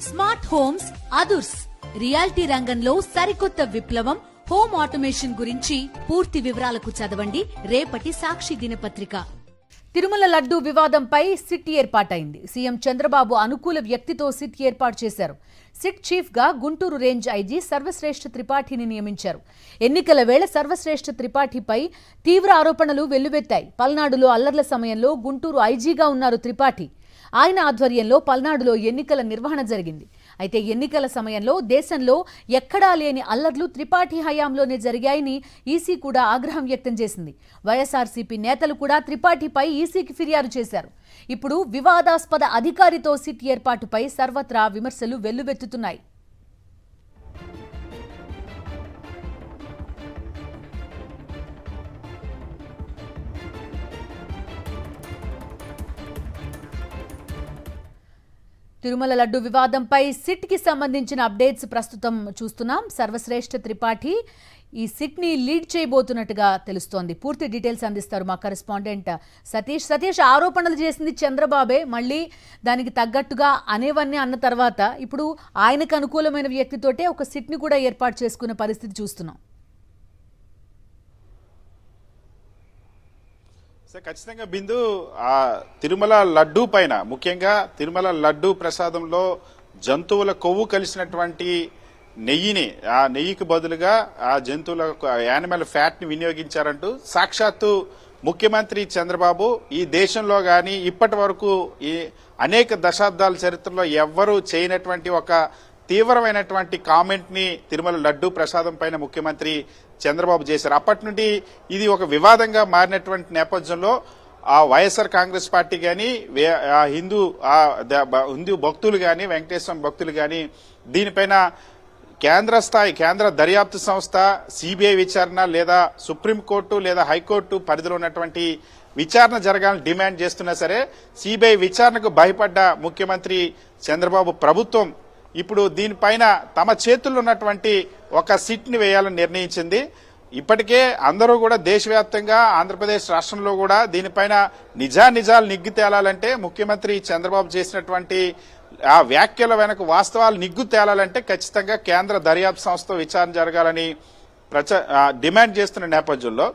Smart homes అదుర్స్ reality రంగంలో సరికొత్త విప్లవం హోమ్ ఆటోమేషన్ గురించి పూర్తి వివరాలకు చదవండి రేపటి సాక్షి దినపత్రిక. తిరుమల లడ్డూ వివాదంపై సిట్ ఏర్పాటైంది. సీఎం చంద్రబాబు అనుకూల వ్యక్తితో సిట్ ఏర్పాటు చేశారు. సిట్ చీఫ్ గా గుంటూరు రేంజ్ ఐజీ సర్వశ్రేష్ఠ త్రిపాఠిని నియమించారు. ఎన్నికల వేళ సర్వశ్రేష్ఠ త్రిపాఠిపై తీవ్ర ఆరోపణలు వెల్లువెత్తాయి. పల్నాడులో అల్లర్ల సమయంలో గుంటూరు ఐజీగా ఉన్నారు త్రిపాఠి. ఆయన ఆధ్వర్యంలో పల్నాడులో ఎన్నికల నిర్వహణ జరిగింది. అయితే ఎన్నికల సమయంలో దేశంలో ఎక్కడా లేని అల్లర్లు త్రిపాఠి హయాంలోనే జరిగాయని ఈసీ కూడా ఆగ్రహం వ్యక్తం చేసింది. వైఎస్ఆర్సీపీ నేతలు కూడా త్రిపాఠిపై ఈసీకి ఫిర్యాదు చేశారు. ఇప్పుడు వివాదాస్పద అధికారితో సిట్ ఏర్పాటుపై సర్వత్రా విమర్శలు వెల్లువెత్తుతున్నాయి. తిరుమల లడ్డు వివాదంపై సిట్ కి సంబంధించిన అప్డేట్స్ ప్రస్తుతం చూస్తున్నాం. సర్వశ్రేష్ఠ త్రిపాఠి ఈ సిట్ ని లీడ్ చేయబోతున్నట్టుగా తెలుస్తోంది. పూర్తి డీటెయిల్స్ అందిస్తారు మా కరెస్పాండెంట్ సతీష్. సతీష్, ఆరోపణలు చేసింది చంద్రబాబే, మళ్ళీ దానికి తగ్గట్టుగా అనేవన్నీ అన్న తర్వాత ఇప్పుడు ఆయనకు అనుకూలమైన వ్యక్తితోటే ఒక సిట్ ని కూడా ఏర్పాటు చేసుకునే పరిస్థితి చూస్తున్నాం. ఖచ్చితంగా బిందు, ఆ తిరుమల లడ్డూ పైన, ముఖ్యంగా తిరుమల లడ్డూ ప్రసాదంలో జంతువుల కొవ్వు కలిసినటువంటి నెయ్యిని, ఆ నెయ్యికి బదులుగా ఆ జంతువుల యానిమల్ ఫ్యాట్ ని వినియోగించారంటూ సాక్షాత్తు ముఖ్యమంత్రి చంద్రబాబు ఈ దేశంలో గాని ఇప్పటి వరకు ఈ అనేక దశాబ్దాల చరిత్రలో ఎవ్వరూ చేయనటువంటి ఒక తీవ్రమైనటువంటి కామెంట్ ని తిరుమల లడ్డూ ప్రసాదం పైన ముఖ్యమంత్రి చంద్రబాబు చేశారు. అప్పటి నుండి ఇది ఒక వివాదంగా మారినటువంటి నేపథ్యంలో ఆ వైఎస్ఆర్ కాంగ్రెస్ పార్టీ గాని, హిందూ భక్తులు గాని, వెంకటేశ్వర భక్తులు గాని దీనిపైన కేంద్ర దర్యాప్తు సంస్థ సిబిఐ విచారణ లేదా సుప్రీంకోర్టు లేదా హైకోర్టు పరిధిలో ఉన్నటువంటి విచారణ జరగాలని డిమాండ్ చేస్తున్నా సరే సిబిఐ విచారణకు భయపడ్డ ముఖ్యమంత్రి చంద్రబాబు ప్రభుత్వం ఇప్పుడు దీనిపైన తమ చేతుల్లో ఉన్నటువంటి ఒక సిట్ ని వేయాలని నిర్ణయించింది. ఇప్పటికే అందరూ కూడా దేశవ్యాప్తంగా ఆంధ్రప్రదేశ్ రాష్ట్రంలో కూడా దీనిపైన నిజాలు నిగ్గు తేలాలంటే, ముఖ్యమంత్రి చంద్రబాబు చేసినటువంటి ఆ వ్యాఖ్యల వెనక వాస్తవాలు నిగ్గు తేలాలంటే ఖచ్చితంగా కేంద్ర దర్యాప్తు సంస్థ విచారణ జరగాలని డిమాండ్ చేస్తున్న నేపథ్యంలో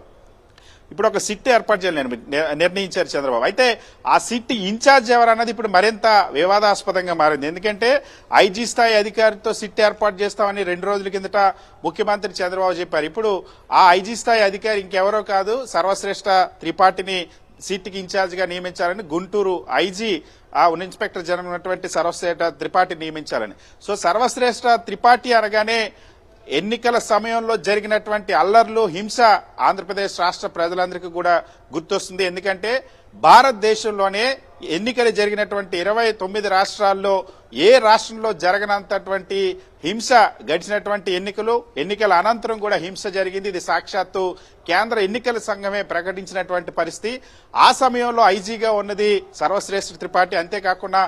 ఇప్పుడు ఒక సిట్ ఏర్పాటు చేయాలని నిర్ణయించారు చంద్రబాబు. అయితే ఆ సిట్ ఇన్ఛార్జ్ ఎవరన్నది ఇప్పుడు మరింత వివాదాస్పదంగా మారింది. ఎందుకంటే ఐజీ స్థాయి అధికారితో సిట్ ఏర్పాటు చేస్తామని 2 రోజుల కిందట ముఖ్యమంత్రి చంద్రబాబు చెప్పారు. ఇప్పుడు ఆ ఐజీ స్థాయి అధికారి ఇంకెవరో కాదు, సర్వశ్రేష్ఠ త్రిపాఠిని సిట్కి ఇన్ఛార్జ్ గా నియమించాలని గుంటూరు ఐజీ ఇన్స్పెక్టర్ జనరల్ ఉన్నటువంటి సర్వశ్రేష్ఠ త్రిపాఠి నియమించాలని. సో సర్వశ్రేష్ఠ త్రిపాఠి అనగానే ఎన్నికల సమయంలో జరిగినటువంటి అల్లర్లు, హింస ఆంధ్రప్రదేశ్ రాష్ట్ర ప్రజలందరికీ కూడా గుర్తొస్తుంది. ఎందుకంటే భారతదేశంలోనే ఎన్నికలు జరిగినటువంటి 29 రాష్ట్రాల్లో ఏ రాష్ట్రంలో జరగనంతటువంటి హింస గడిచినటువంటి ఎన్నికల అనంతరం కూడా హింస జరిగింది. ఇది సాక్షాత్తు కేంద్ర ఎన్నికల సంఘమే ప్రకటించినటువంటి పరిస్థితి. ఆ సమయంలో ఐజీగా ఉన్నది సర్వశ్రేష్ఠ త్రిపాఠి. అంతేకాకుండా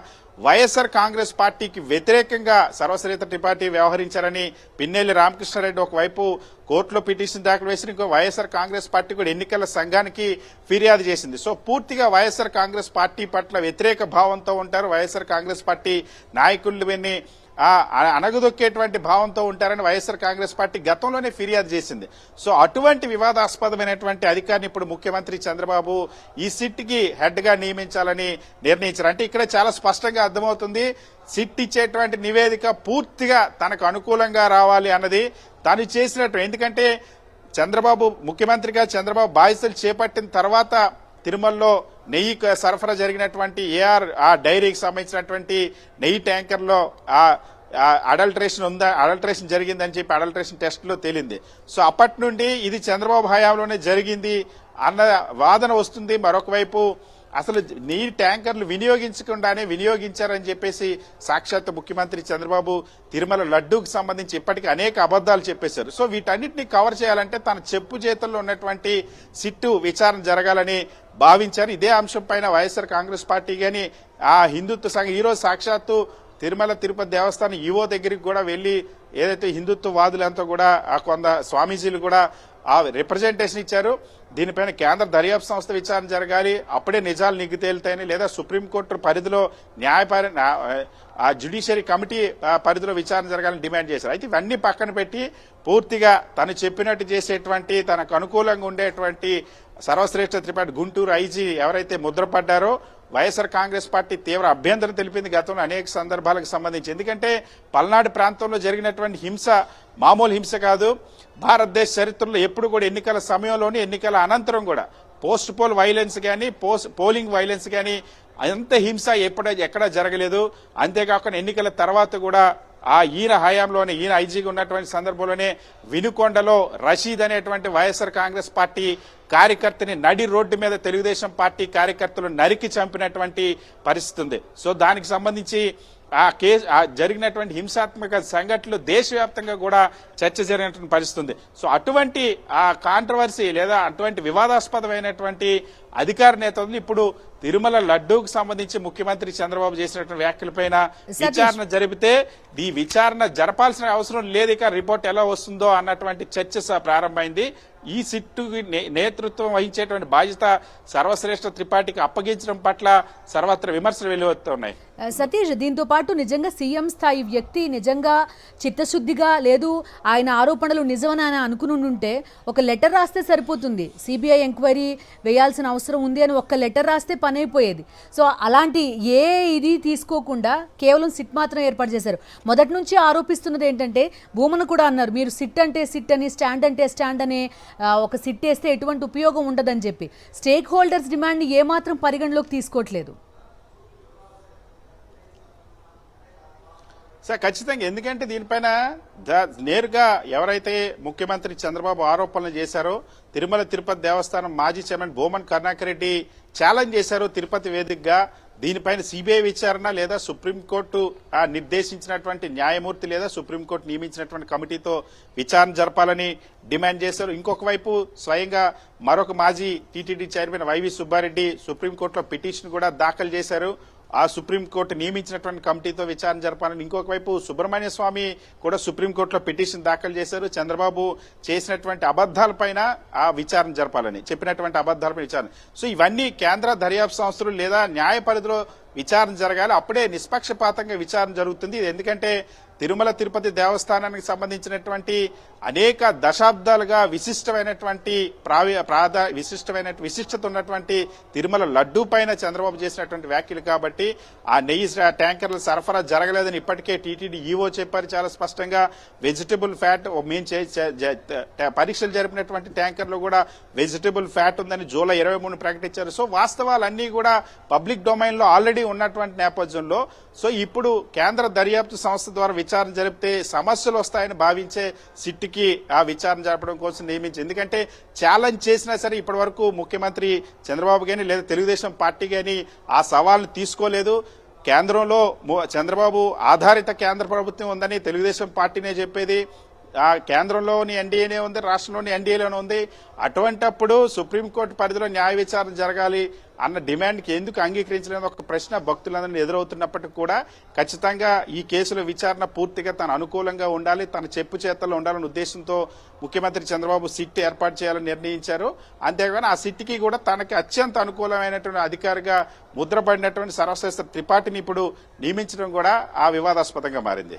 వైఎస్ఆర్ కాంగ్రెస్ పార్టీకి వ్యతిరేకంగా సర్వశ్రేష్ఠ త్రిపాఠి వ్యవహరించారని పిన్నెల్లి రామకృష్ణారెడ్డి ఒకవైపు కోర్టులో పిటిషన్ దాఖలు చేసిన, ఇంకో వైఎస్ఆర్ కాంగ్రెస్ పార్టీ కూడా ఎన్నికల సంఘానికి ఫిర్యాదు చేసింది. సో పూర్తిగా వైఎస్ఆర్ కాంగ్రెస్ పార్టీ పట్ల వ్యతిరేక భావంతో ఉంటారు. వైఎస్ఆర్ కాంగ్రెస్ పార్టీ నాయకులు విని అణగదొక్కేటువంటి భావంతో ఉంటారని వైఎస్ఆర్ కాంగ్రెస్ పార్టీ గతంలోనే ఫిర్యాదు చేసింది. సో అటువంటి వివాదాస్పదమైనటువంటి అధికారిని ఇప్పుడు ముఖ్యమంత్రి చంద్రబాబు ఈ సిట్ కి హెడ్ గా నియమించాలని నిర్ణయించారు. అంటే ఇక్కడ చాలా స్పష్టంగా అర్థమవుతుంది, సిట్ ఇచ్చేటువంటి నివేదిక పూర్తిగా తనకు అనుకూలంగా రావాలి అన్నది తాను చేసినట్టు. ఎందుకంటే ముఖ్యమంత్రిగా చంద్రబాబు బాధ్యతలు చేపట్టిన తర్వాత తిరుమలలో నెయ్యి సరఫరా జరిగినటువంటి ఆ డైరీకి సంబంధించినటువంటి నెయ్యి ట్యాంకర్లో అడల్టరేషన్ జరిగిందని చెప్పి అడల్టరేషన్ టెస్ట్ లో తేలింది. సో అప్పటి నుండి ఇది చంద్రబాబు హయాంలోనే జరిగింది అన్న వాదన వస్తుంది. మరొక వైపు అసలు నీటి ట్యాంకర్లు వినియోగించారని చెప్పేసి సాక్షాత్ ముఖ్యమంత్రి చంద్రబాబు తిరుమల లడ్డూకి సంబంధించి ఇప్పటికీ అనేక అబద్దాలు చెప్పేశారు. సో వీటన్నిటిని కవర్ చేయాలంటే తన చెప్పు చేతుల్లో ఉన్నటువంటి సిట్టు విచారణ జరగాలని భావించారు. ఇదే అంశం పైన వైఎస్ఆర్ కాంగ్రెస్ పార్టీ గాని, ఆ హిందుత్వ సంఘం ఈరోజు సాక్షాత్తు తిరుమల తిరుపతి దేవస్థానం ఈవో దగ్గరికి కూడా వెళ్లి ఏదైతే హిందుత్వవాదులంతా కూడా ఆ కొంత స్వామీజీలు కూడా ఆ రిప్రజెంటేషన్ ఇచ్చారు. దీనిపైన కేంద్ర దర్యాప్తు సంస్థ విచారణ జరగాలి, అప్పుడే నిజాలు నిగ్గు తేలుతాయని, లేదా సుప్రీంకోర్టు పరిధిలో ఆ జ్యుడిషియరీ కమిటీ పరిధిలో విచారణ జరగాలని డిమాండ్ చేశారు. అయితే ఇవన్నీ పక్కన పెట్టి పూర్తిగా తను చెప్పినట్టు చేసేటువంటి, తనకు అనుకూలంగా ఉండేటువంటి సర్వశ్రేష్ఠ త్రిపాఠి గుంటూరు ఐజీ ఎవరైతే ముద్రపడ్డారో వైఎస్ఆర్ కాంగ్రెస్ పార్టీ తీవ్ర అభ్యంతరం తెలిపింది గతంలో అనేక సందర్భాలకు సంబంధించి. ఎందుకంటే పల్నాడు ప్రాంతంలో జరిగినటువంటి హింస మామూలు హింస కాదు. భారతదేశ చరిత్రలో ఎప్పుడు కూడా ఎన్నికల సమయంలోని ఎన్నికల అనంతరం కూడా పోస్ట్ పోల్ వైలెన్స్ కానీ పోలింగ్ వైలెన్స్ కానీ అంత హింస ఎక్కడా జరగలేదు. అంతేకాకుండా ఎన్నికల తర్వాత కూడా ఈయన హయాంలోనే, ఈయన ఐజీగా ఉన్నటువంటి సందర్భంలోనే వినుకొండలో రషీద్ అనేటువంటి వైఎస్ఆర్ కాంగ్రెస్ పార్టీ కార్యకర్తని నడి రోడ్డు మీద తెలుగుదేశం పార్టీ కార్యకర్తలు నరికి చంపినటువంటి పరిస్థితి ఉంది. సో దానికి సంబంధించి జరిగినటువంటి హింసాత్మక సంఘటనలు దేశవ్యాప్తంగా కూడా చర్చ జరిగినటువంటి పరిస్థితి ఉంది. సో అటువంటి కాంట్రవర్సీ లేదా అటువంటి వివాదాస్పదమైనటువంటి అధికార నేతలు ఇప్పుడు తిరుమల లడ్డూకు సంబంధించి ముఖ్యమంత్రి చంద్రబాబు చేసినటువంటి వ్యాఖ్యలపైన విచారణ జరిపితే ఈ విచారణ జరపాల్సిన అవసరం లేదు, ఇక రిపోర్ట్ ఎలా వస్తుందో అన్నటువంటి చర్చ ప్రారంభమైంది. ఈ సిట్టు నేతృత్వం వహించేటువంటి బాధ్యత సర్వశ్రేష్ఠ త్రిపాఠికి అప్పగించడం పట్ల సర్వత్ర విమర్శలు వెలువడుతున్నాయి. సతీష్, దీంతో పాటు నిజంగా సీఎం స్థాయి వ్యక్తి నిజంగా చిత్తశుద్ధిగా లేదు, ఆయన ఆరోపణలు నిజమని ఆయన అనుకుని ఉంటే ఒక లెటర్ రాస్తే సరిపోతుంది. సిబిఐ ఎంక్వైరీ వేయాల్సిన అవసరం ఉంది అని ఒక్క లెటర్ రాస్తే పని అయిపోయేది. సో అలాంటి ఇది తీసుకోకుండా కేవలం సిట్ మాత్రం ఏర్పాటు చేశారు. మొదటి నుంచి ఆరోపిస్తున్నది ఏంటంటే, భూమన కూడా అన్నారు, మీరు సిట్ అంటే సిట్ అని, స్టాండ్ అంటే స్టాండ్ అనే ఒక సిట్ వేస్తే ఎటువంటి ఉపయోగం ఉండదని చెప్పి స్టేక్ హోల్డర్స్ డిమాండ్ని ఏమాత్రం పరిగణలోకి తీసుకోవట్లేదు. సార్ ఖచ్చితంగా, ఎందుకంటే దీనిపైన నేరుగా ఎవరైతే ముఖ్యమంత్రి చంద్రబాబు ఆరోపణలు చేశారో తిరుమల తిరుపతి దేవస్థానం మాజీ చైర్మన్ భూమన్ కరుణాకర్ రెడ్డి ఛాలెంజ్ చేశారు తిరుపతి వేదికగా. దీనిపైన సిబిఐ విచారణ లేదా సుప్రీంకోర్టు నిర్దేశించినటువంటి న్యాయమూర్తి లేదా సుప్రీంకోర్టు నియమించినటువంటి కమిటీతో విచారణ జరపాలని డిమాండ్ చేశారు. ఇంకొక వైపు స్వయంగా మరొక మాజీ టీటీడీ చైర్మన్ వైవి సుబ్బారెడ్డి సుప్రీంకోర్టులో పిటిషన్ కూడా దాఖలు చేశారు. ఆ సుప్రీంకోర్టు నియమించినటువంటి కమిటీతో విచారణ జరపాలని. ఇంకొక వైపు సుబ్రహ్మణ్య స్వామి కూడా సుప్రీంకోర్టులో పిటిషన్ దాఖలు చేశారు. చంద్రబాబు చేసినటువంటి అబద్దాలపైన ఆ విచారణ జరపాలని, చెప్పినటువంటి అబద్దాలపై విచారణ. సో ఇవన్నీ కేంద్ర దర్యాప్తు సంస్థలు లేదా న్యాయ పరిధిలో విచారణ జరగాలి, అప్పుడే నిష్పక్షపాతంగా విచారణ జరుగుతుంది. ఎందుకంటే తిరుమల తిరుపతి దేవస్థానానికి సంబంధించినటువంటి అనేక దశాబ్దాలుగా విశిష్టమైనటువంటి విశిష్టత ఉన్నటువంటి తిరుమల లడ్డూ పైన చంద్రబాబు చేసినటువంటి వ్యాఖ్యలు కాబట్టి ఆ నెయ్యి ట్యాంకర్ల సరఫరా జరగలేదని ఇప్పటికే టీటీడీ ఈవో చెప్పారు చాలా స్పష్టంగా. వెజిటబుల్ ఫ్యాట్ మేము పరీక్షలు జరిపినటువంటి ట్యాంకర్లు కూడా వెజిటబుల్ ఫ్యాట్ ఉందని జూలై 23 ప్రకటించారు. సో వాస్తవాలన్నీ కూడా పబ్లిక్ డొమైన్ లో ఆల్రెడీ ఉన్నటువంటి నేపథ్యంలో సో ఇప్పుడు కేంద్ర దర్యాప్తు సంస్థ ద్వారా విచారణ జరిపితే సమస్యలు వస్తాయని భావించే సిట్కి ఆ విచారణ జరపడం కోసం నియమించి, ఎందుకంటే ఛాలెంజ్ చేసినా సరే ఇప్పటి వరకు ముఖ్యమంత్రి చంద్రబాబు గాని లేదా తెలుగుదేశం పార్టీ గాని ఆ సవాల్ను తీసుకోలేదు. కేంద్రంలో చంద్రబాబు ఆధారిత కేంద్ర ప్రభుత్వం ఉందని తెలుగుదేశం పార్టీనే చెప్పేది. ఆ కేంద్రంలోని ఎన్డీఏనే ఉంది, రాష్ట్రంలోని ఎన్డీఏలోనే ఉంది. అటువంటప్పుడు సుప్రీంకోర్టు పరిధిలో న్యాయ విచారణ జరగాలి అన్న డిమాండ్కి ఎందుకు అంగీకరించలేని ఒక ప్రశ్న భక్తులందరినీ ఎదురవుతున్నప్పటికీ కూడా ఖచ్చితంగా ఈ కేసుల విచారణ పూర్తిగా తన అనుకూలంగా ఉండాలి, తన చెప్పు చేతల్లో ఉండాలనే ఉద్దేశంతో ముఖ్యమంత్రి చంద్రబాబు సిట్ ఏర్పాటు చేయాలని నిర్ణయించారు. అంతేగాని ఆ సిట్కి కూడా తనకి అత్యంత అనుకూలమైనటువంటి అధికారిగా ముద్రపడినటువంటి సర్వశ్రేష్ఠ త్రిపాఠిని ఇప్పుడు నియమించడం కూడా ఆ వివాదాస్పదంగా మారింది.